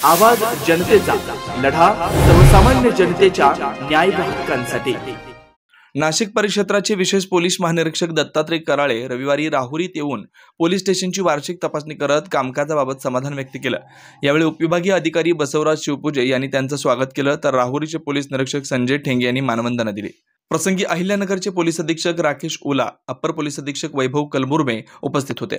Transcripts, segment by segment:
आवाज जनतेचा, लढा सर्वसामान्य जनतेच्या न्याय व हक्कांसाठी। नाशिक परिक्षेत्राचे विशेष पोलीस महानिरीक्षक दत्तात्रय कराळे रविवारी राहुरीत येऊन पोलीस स्टेशनची वार्षिक तपासणी करत कामकाजाबाबत समाधान व्यक्त केलं। यावेळी उपविभागीय अधिकारी बसवराज शिवपूजे यांनी त्यांचं स्वागत केलं, तर राहुरीचे पोलीस निरीक्षक संजय ठेंगे यांनी मानवंदना दिली। प्रसंगी अहिल्यानगरचे पोलीस अधीक्षक राकेश ओला, अप्पर पोलीस अधीक्षक वैभव कलमुर्मे उपस्थित होते।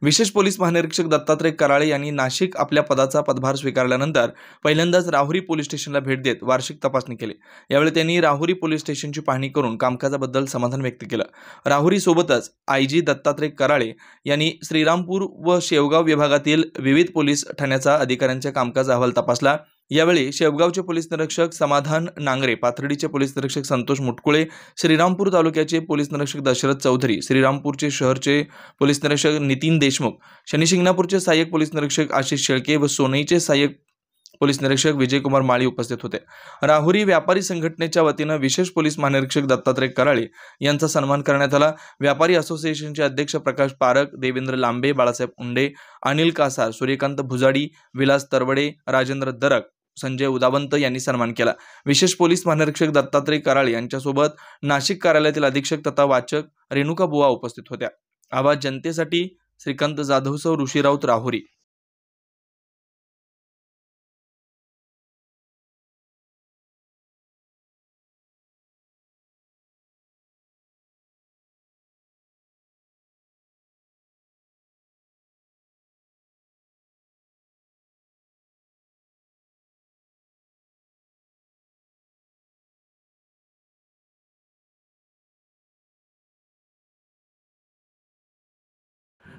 विशेष पोलीस महानिरीक्षक दत्तात्रय कराळे यांनी नाशिक आपल्या पदाचा पदभार स्वीकारल्यानंतर पहिल्यांदाच राहुरी पोलीस स्टेशनला भेट देत वार्षिक तपासणी केली। यावेळी त्यांनी राहुरी पोलीस स्टेशनची पाहणी करून कामकाजाबद्दल समाधान व्यक्त केलं। राहुरी सोबतच आयजी दत्तात्रय कराळे यांनी श्रीरामपूर व शेवगाव विभागातील विविध पोलीस ठाण्याचा अधिकाऱ्यांचा कामकाज अहवाल तपासला। यावेळी शेवगावचे पोलीस निरीक्षक समाधान नांगरे, पाथर्डीचे पोलीस निरीक्षक संतोष मुटकुळे, श्रीरामपूर तालुक्याचे पोलीस निरीक्षक दशरथ चौधरी, श्रीरामपूरचे शहरचे पोलीस निरीक्षक नितीन देशमुख, शनिशिंगणापूरचे सहाय्यक पोलीस निरीक्षक आशिष शेळके व सोनईचे सहाय्यक पोलीस निरीक्षक विजयकुमार माळी उपस्थित होते। राहुरी व्यापारी संघटनेच्या वतीनं विशेष पोलीस महानिरीक्षक दत्तात्रय कराळे यांचा सन्मान करण्यात आला। व्यापारी असोसिएशनचे अध्यक्ष प्रकाश पारक, देवेंद्र लांबे, बाळासाहेब उंडे, अनिल कासार, सूर्यकांत भुजाडी, विलास तरवडे, राजेंद्र दरक, संजय उदावंत यांनी सन्मान केला। विशेष पोलीस महानिरीक्षक दत्तात्रय कराळे यांच्यासोबत नाशिक कार्यालयातील अधीक्षक तथा वाचक रेणुका बुवा उपस्थित होत्या। आवाज जनतेसाठी श्रीकांत जाधवसह ऋषी राऊत, राहुरी।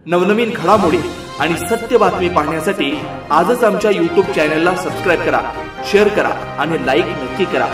नवनवीन घडामोडी आणि सत्य बातमी पाहण्यासाठी आजच आमच्या YouTube चॅनलला सबस्क्राइब करा, शेअर करा आणि लाईक नक्की करा।